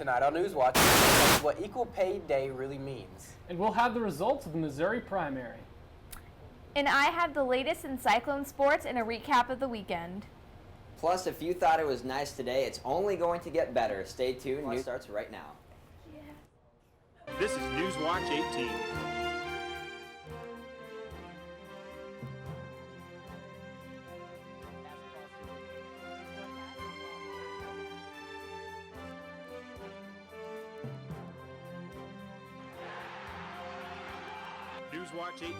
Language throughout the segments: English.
Tonight on Newswatch, we'll tell you what Equal Pay Day really means. And we'll have the results of the Missouri primary. And I have the latest in cyclone sports and a recap of the weekend. Plus, if you thought it was nice today, it's only going to get better. Stay tuned. News starts right now. Yeah. This is Newswatch 18. Newswatch 18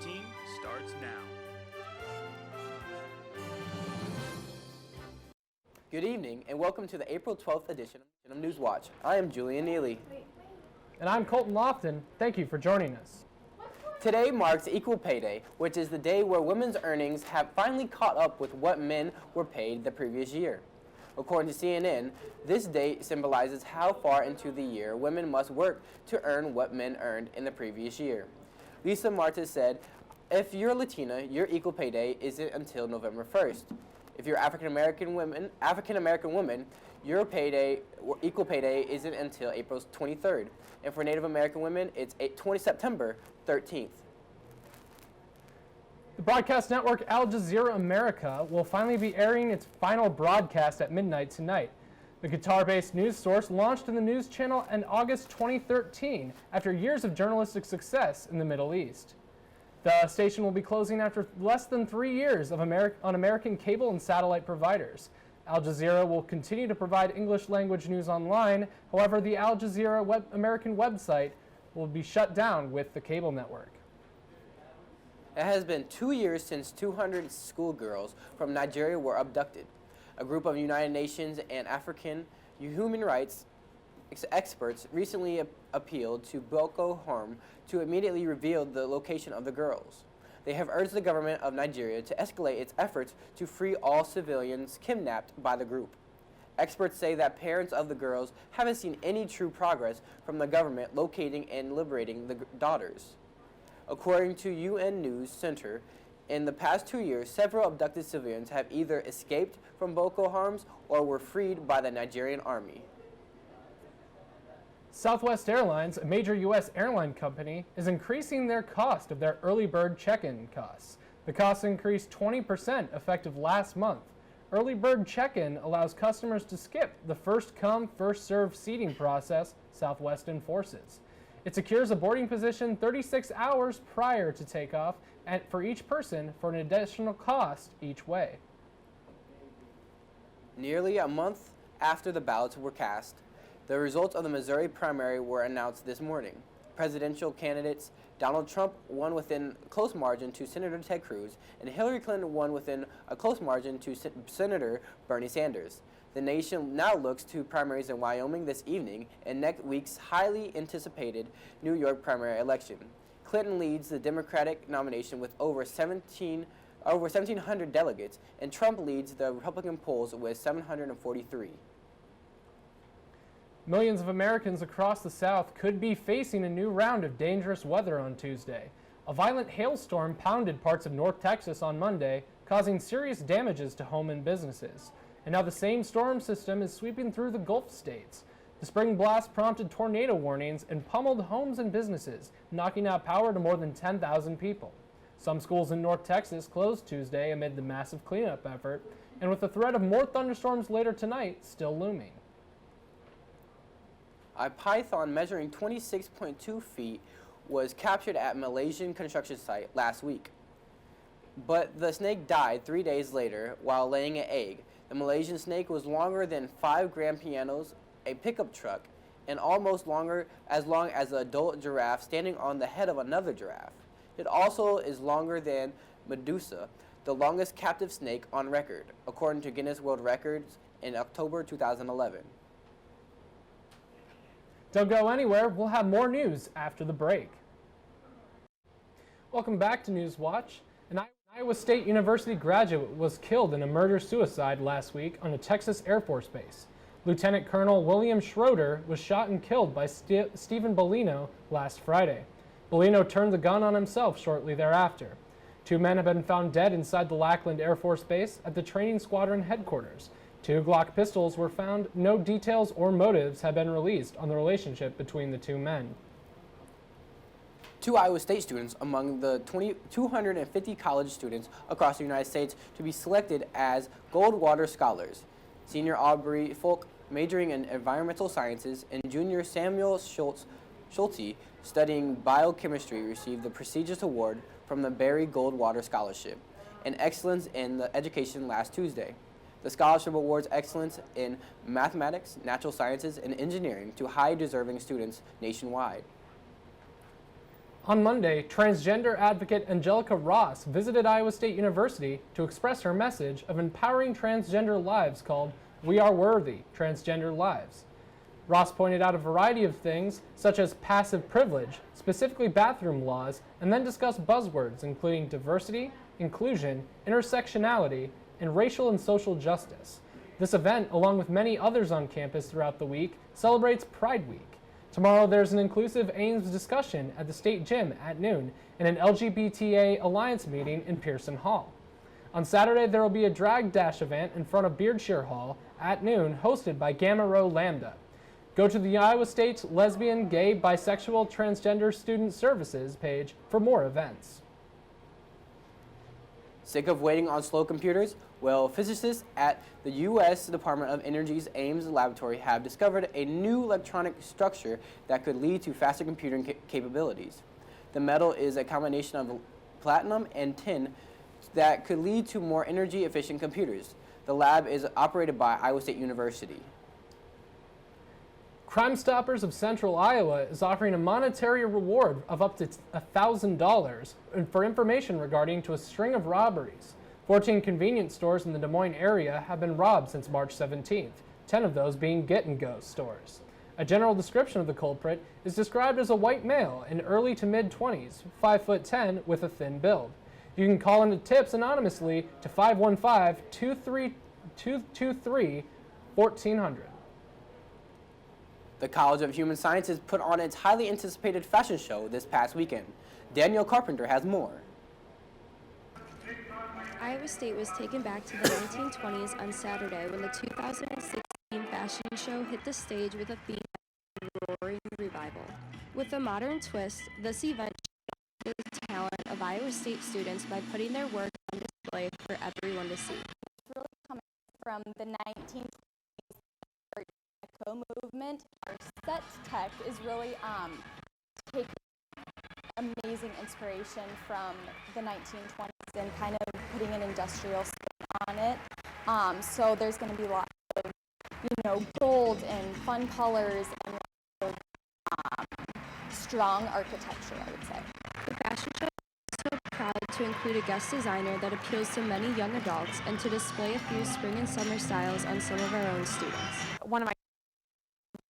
starts now. Good evening and welcome to the April 12th edition of Newswatch. I am Julian Neely. And I'm Coltin Loftin. Thank you for joining us. Today marks Equal Pay Day, which is the day where women's earnings have finally caught up with what men were paid the previous year. According to CNN, this date symbolizes how far into the year women must work to earn what men earned in the previous year. Lisa Marta said, if you're Latina, your Equal Pay Day isn't until November 1st. If you're African-American woman, your Equal Pay Day isn't until April 23rd. And for Native American women, it's September 13th. The broadcast network Al Jazeera America will finally be airing its final broadcast at midnight tonight. The Qatar-based news source launched in the news channel in August 2013 after years of journalistic success in the Middle East. The station will be closing after less than 3 years on American cable and satellite providers. Al Jazeera will continue to provide English language news online. However, the Al Jazeera American website will be shut down with the cable network. It has been 2 years since 200 schoolgirls from Nigeria were abducted. A group of United Nations and African human rights experts recently appealed to Boko Haram to immediately reveal the location of the girls. They have urged the government of Nigeria to escalate its efforts to free all civilians kidnapped by the group. Experts say that parents of the girls haven't seen any true progress from the government locating and liberating the daughters. According to UN News Center, in the past 2 years, several abducted civilians have either escaped from Boko Haram or were freed by the Nigerian army. Southwest Airlines, a major U.S. airline company, is increasing their cost of their early bird check-in costs. The costs increased 20% effective last month. Early bird check-in allows customers to skip the first-come, first-served seating process Southwest enforces. It secures a boarding position 36 hours prior to takeoff and for each person for an additional cost each way. Nearly a month after the ballots were cast, the results of the Missouri primary were announced this morning. Presidential candidates Donald Trump won within a close margin to Senator Ted Cruz, and Hillary Clinton won within a close margin to Senator Bernie Sanders. The nation now looks to primaries in Wyoming this evening and next week's highly anticipated New York primary election. Clinton leads the Democratic nomination with over 1,700 delegates, and Trump leads the Republican polls with 743. Millions of Americans across the South could be facing a new round of dangerous weather on Tuesday. A violent hailstorm pounded parts of North Texas on Monday, causing serious damages to homes and businesses. And now the same storm system is sweeping through the Gulf states. The spring blast prompted tornado warnings and pummeled homes and businesses, knocking out power to more than 10,000 people. Some schools in North Texas closed Tuesday amid the massive cleanup effort, and with the threat of more thunderstorms later tonight still looming. A python measuring 26.2 feet was captured at Malaysian construction site last week. But the snake died 3 days later while laying an egg. The Malaysian snake was longer than 5 grand pianos, a pickup truck, and almost as long as an adult giraffe standing on the head of another giraffe. It also is longer than Medusa, the longest captive snake on record, according to Guinness World Records in October 2011. Don't go anywhere, we'll have more news after the break. Welcome back to Newswatch. An Iowa State University graduate was killed in a murder-suicide last week on a Texas Air Force base. Lieutenant Colonel William Schroeder was shot and killed by Stephen Bellino last Friday. Bellino turned the gun on himself shortly thereafter. 2 men have been found dead inside the Lackland Air Force Base at the training squadron headquarters. 2 Glock pistols were found. No details or motives have been released on the relationship between the two men. 2 Iowa State students among the 250 college students across the United States to be selected as Goldwater Scholars. Senior Aubrey Folk, majoring in environmental sciences, and junior Samuel Schulte, studying biochemistry, received the prestigious award from the Barry Goldwater Scholarship in Excellence in the Education last Tuesday. The scholarship awards excellence in mathematics, natural sciences, and engineering to high-deserving students nationwide. On Monday, transgender advocate Angelica Ross visited Iowa State University to express her message of empowering transgender lives called We Are Worthy, Transgender Lives. Ross pointed out a variety of things, such as passive privilege, specifically bathroom laws, and then discussed buzzwords including diversity, inclusion, intersectionality, and racial and social justice. This event, along with many others on campus throughout the week, celebrates Pride Week. Tomorrow there's an inclusive Ames discussion at the State Gym at noon and an LGBTA Alliance meeting in Pearson Hall. On Saturday there will be a drag dash event in front of Beardshire Hall at noon hosted by Gamma Rho Lambda. Go to the Iowa State Lesbian, Gay, Bisexual, Transgender Student Services page for more events. Sick of waiting on slow computers? Well, physicists at the U.S. Department of Energy's Ames laboratory have discovered a new electronic structure that could lead to faster computing capabilities. The metal is a combination of platinum and tin that could lead to more energy-efficient computers. The lab is operated by Iowa State University. Crime Stoppers of Central Iowa is offering a monetary reward of up to $1,000 for information regarding to a string of robberies. 14 convenience stores in the Des Moines area have been robbed since March 17th, 10 of those being get-and-go stores. A general description of the culprit is described as a white male in early to mid-20s, 5'10", with a thin build. You can call into tips anonymously to 515-223-1400. The College of Human Sciences put on its highly anticipated fashion show this past weekend. Danielle Carpenter has more. Iowa State was taken back to the 1920s on Saturday when the 2016 fashion show hit the stage with a theme of roaring revival. With a modern twist, this event showed the talent of Iowa State students by putting their work on display for everyone to see. It's really coming from the 1920s Art Deco movement. Our set tech is really taking amazing inspiration from the 1920s and kind of putting an industrial spin on it. So there's going to be lots of, gold and fun colors and strong architecture, I would say. The fashion show is so proud to include a guest designer that appeals to many young adults and to display a few spring and summer styles on some of our own students. One of my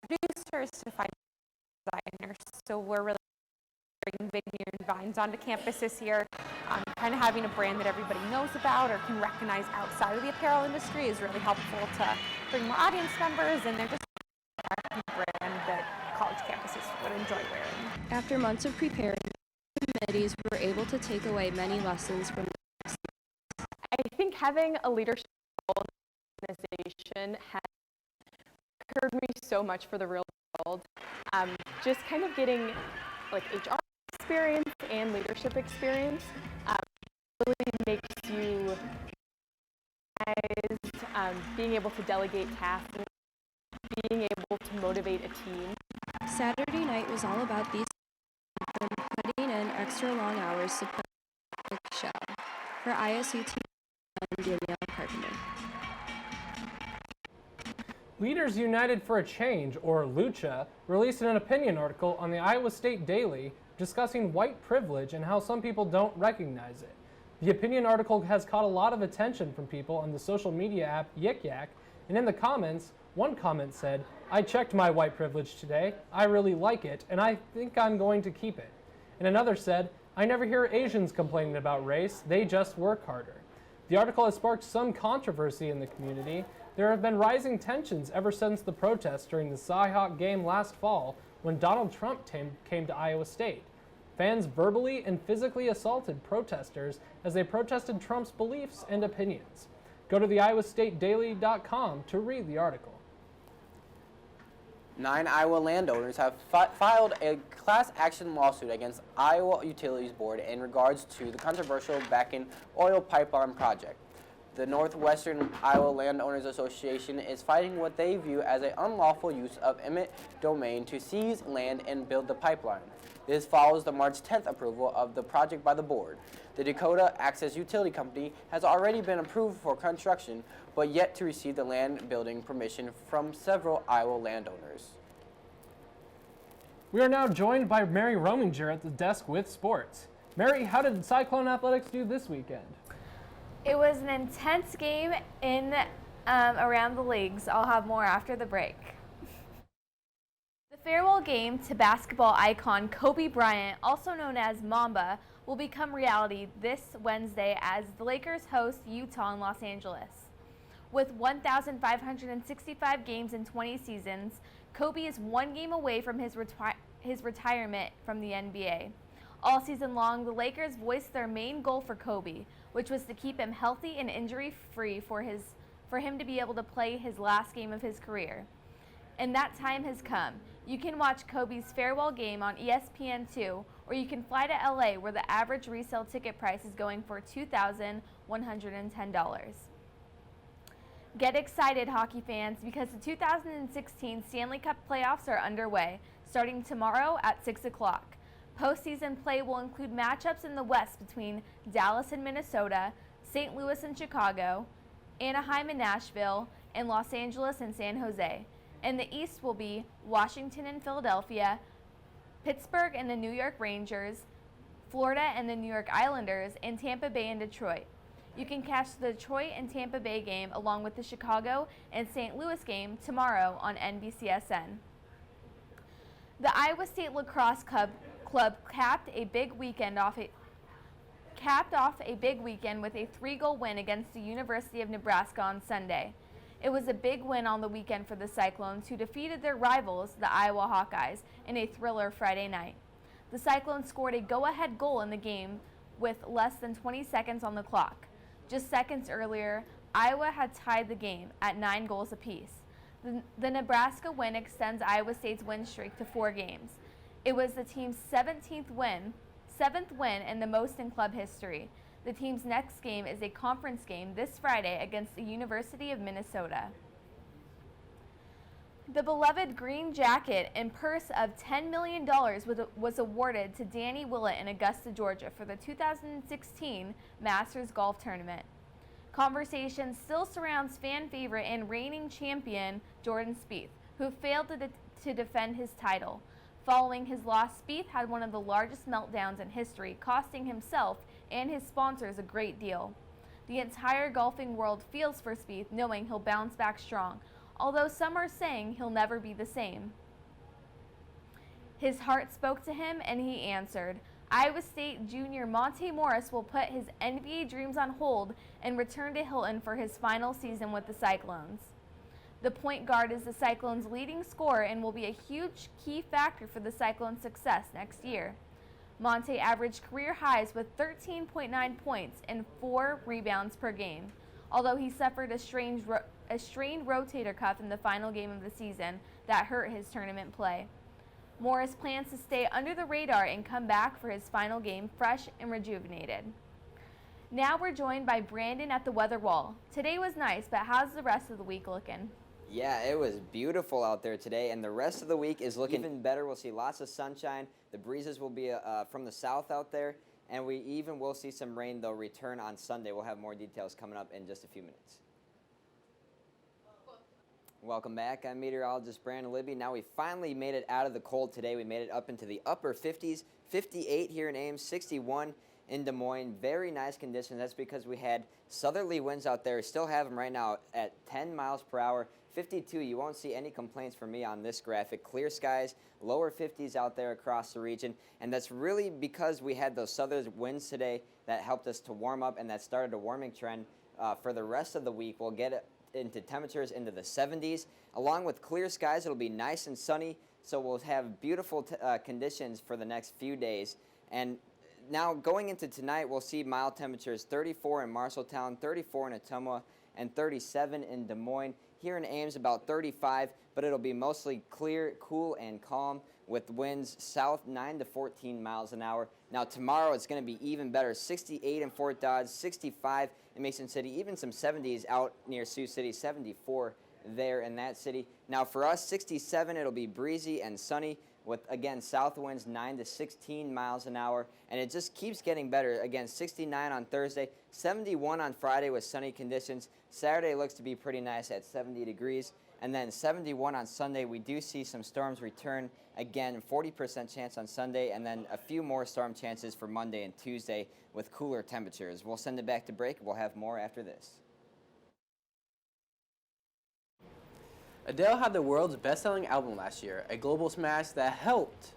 producers to find designers, so we're really bringing vineyard vines onto campus this year. Kind of having a brand that everybody knows about or can recognize outside of the apparel industry is really helpful to bring more audience members, and they're just a brand that college campuses would enjoy wearing. After months of preparing, committees were able to take away many lessons from the I think having a leadership organization has prepared me so much for the real world. Just kind of getting like HR experience and leadership experience really makes you being able to delegate tasks and being able to motivate a team. Saturday night was all about these from putting in extra long hours to put on the show. For ISU team, I'm Danielle Carpenter. Leaders United for a Change, or Lucha, released an opinion article on the Iowa State Daily discussing white privilege and how some people don't recognize it. The opinion article has caught a lot of attention from people on the social media app Yik Yak, and in the comments, one comment said, "I checked my white privilege today, I really like it, and I think I'm going to keep it." And another said, "I never hear Asians complaining about race, they just work harder." The article has sparked some controversy in the community. There have been rising tensions ever since the protests during the Cyhawk game last fall when Donald Trump came to Iowa State. Fans verbally and physically assaulted protesters as they protested Trump's beliefs and opinions. Go to the iowastatedaily.com to read the article. 9 Iowa landowners have filed a class action lawsuit against Iowa Utilities Board in regards to the controversial Bakken oil pipeline project. The Northwestern Iowa Landowners Association is fighting what they view as an unlawful use of eminent domain to seize land and build the pipeline. This follows the March 10th approval of the project by the board. The Dakota Access Utility Company has already been approved for construction, but yet to receive the land building permission from several Iowa landowners. We are now joined by Mary Rominger at the desk with sports. Mary, how did Cyclone Athletics do this weekend? It was an intense game in around the leagues. I'll have more after the break. The farewell game to basketball icon Kobe Bryant, also known as Mamba, will become reality this Wednesday as the Lakers host Utah in Los Angeles. With 1,565 games in 20 seasons, Kobe is one game away from his retirement from the NBA. All season long, the Lakers voiced their main goal for Kobe, which was to keep him healthy and injury-free for him to be able to play his last game of his career. And that time has come. You can watch Kobe's farewell game on ESPN2, or you can fly to LA where the average resale ticket price is going for $2,110. Get excited, hockey fans, because the 2016 Stanley Cup playoffs are underway, starting tomorrow at 6 o'clock. Postseason play will include matchups in the West between Dallas and Minnesota, St. Louis and Chicago, Anaheim and Nashville, and Los Angeles and San Jose. In the East will be Washington and Philadelphia, Pittsburgh and the New York Rangers, Florida and the New York Islanders, and Tampa Bay and Detroit. You can catch the Detroit and Tampa Bay game along with the Chicago and St. Louis game tomorrow on NBCSN. The Iowa State Lacrosse Club capped off a big weekend with a 3-goal win against the University of Nebraska on Sunday. It was a big win on the weekend for the Cyclones, who defeated their rivals, the Iowa Hawkeyes, in a thriller Friday night. The Cyclones scored a go-ahead goal in the game with less than 20 seconds on the clock. Just seconds earlier, Iowa had tied the game at 9 goals apiece. The Nebraska win extends Iowa State's win streak to 4 games. It was the team's 7th win and the most in club history. The team's next game is a conference game this Friday against the University of Minnesota. The beloved green jacket and purse of $10 million was awarded to Danny Willett in Augusta, Georgia for the 2016 Masters Golf Tournament. Conversation still surrounds fan favorite and reigning champion Jordan Spieth, who failed to defend his title. Following his loss, Spieth had one of the largest meltdowns in history, costing himself and his sponsors a great deal. The entire golfing world feels for Spieth, knowing he'll bounce back strong, although some are saying he'll never be the same. His heart spoke to him and he answered. Iowa State junior Monte Morris will put his NBA dreams on hold and return to Hilton for his final season with the Cyclones. The point guard is the Cyclones' leading scorer and will be a huge key factor for the Cyclones' success next year. Monte averaged career highs with 13.9 points and 4 rebounds per game, although he suffered a strained rotator cuff in the final game of the season that hurt his tournament play. Morris plans to stay under the radar and come back for his final game fresh and rejuvenated. Now we're joined by Brandon at the weather wall. Today was nice, but how's the rest of the week looking? Yeah, it was beautiful out there today, and the rest of the week is looking even better. We'll see lots of sunshine. The breezes will be from the south out there, and we even will see some rain, though, return on Sunday. We'll have more details coming up in just a few minutes. Welcome back. I'm meteorologist Brandon Libby. Now we finally made it out of the cold today. We made it up into the upper 50s, 58 here in Ames, 61 in Des Moines. Very nice conditions. That's because we had southerly winds out there. We still have them right now at 10 miles per hour. 52, you won't see any complaints from me on this graphic. Clear skies, lower 50s out there across the region, and that's really because we had those southern winds today that helped us to warm up, and that started a warming trend for the rest of the week. We'll get into temperatures into the 70s. Along with clear skies, it'll be nice and sunny, so we'll have beautiful conditions for the next few days. And now going into tonight, we'll see mild temperatures, 34 in Marshalltown, 34 in Ottumwa, and 37 in Des Moines. Here in Ames, about 35, but it'll be mostly clear, cool, and calm with winds south 9 to 14 miles an hour. Now tomorrow it's going to be even better, 68 in Fort Dodge, 65 in Mason City, even some 70s out near Sioux City, 74 there in that city. Now for us, 67, it'll be breezy and sunny with, again, south winds 9 to 16 miles an hour, and it just keeps getting better. Again, 69 on Thursday, 71 on Friday with sunny conditions. Saturday looks to be pretty nice at 70 degrees, and then 71 on Sunday. We do see some storms return. Again, 40% chance on Sunday, and then a few more storm chances for Monday and Tuesday with cooler temperatures. We'll send it back to break. We'll have more after this. Adele had the world's best-selling album last year, a global smash that helped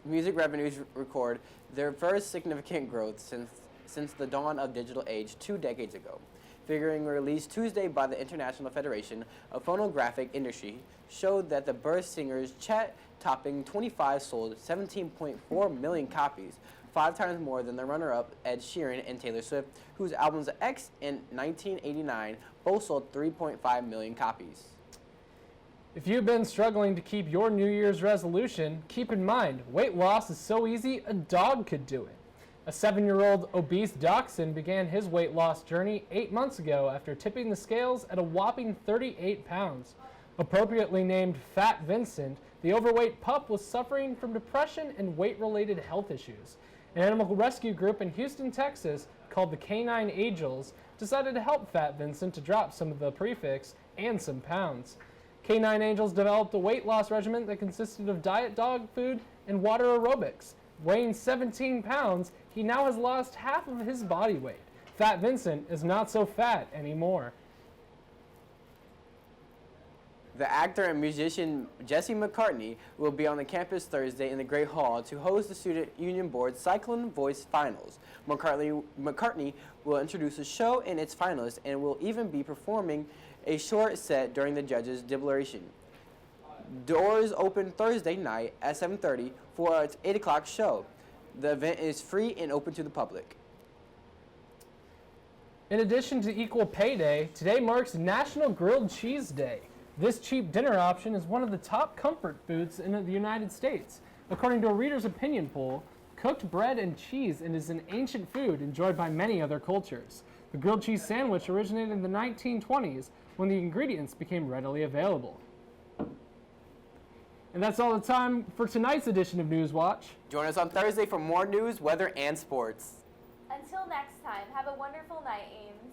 music revenues record their first significant growth since the dawn of digital age 2 decades ago. Figuring released Tuesday by the International Federation of Phonographic Industry showed that the Burst singer's chart-topping 25 sold 17.4 million copies, 5 times more than the runner-up Ed Sheeran and Taylor Swift, whose albums X and 1989 both sold 3.5 million copies. If you've been struggling to keep your New Year's resolution, keep in mind, weight loss is so easy, a dog could do it. A 7-year-old obese dachshund began his weight loss journey 8 months ago after tipping the scales at a whopping 38 pounds. Appropriately named Fat Vincent, the overweight pup was suffering from depression and weight-related health issues. An animal rescue group in Houston, Texas, called the Canine Angels, decided to help Fat Vincent to drop some of the prefix and some pounds. Canine Angels developed a weight loss regimen that consisted of diet dog food and water aerobics. Weighing 17 pounds, he now has lost half of his body weight. Fat Vincent is not so fat anymore. The actor and musician Jesse McCartney will be on the campus Thursday in the Great Hall to host the Student Union Board Cyclone Voice Finals. McCartney will introduce the show and its finalists and will even be performing a short set during the judges' deliberation. Doors open Thursday night at 7:30 for its 8 o'clock show. The event is free and open to the public. In addition to Equal Pay Day, today marks National Grilled Cheese Day. This cheap dinner option is one of the top comfort foods in the United States. According to a reader's opinion poll, cooked bread and cheese is an ancient food enjoyed by many other cultures. The grilled cheese sandwich originated in the 1920s when the ingredients became readily available. And that's all the time for tonight's edition of Newswatch. Join us on Thursday for more news, weather, and sports. Until next time, have a wonderful night, Ames.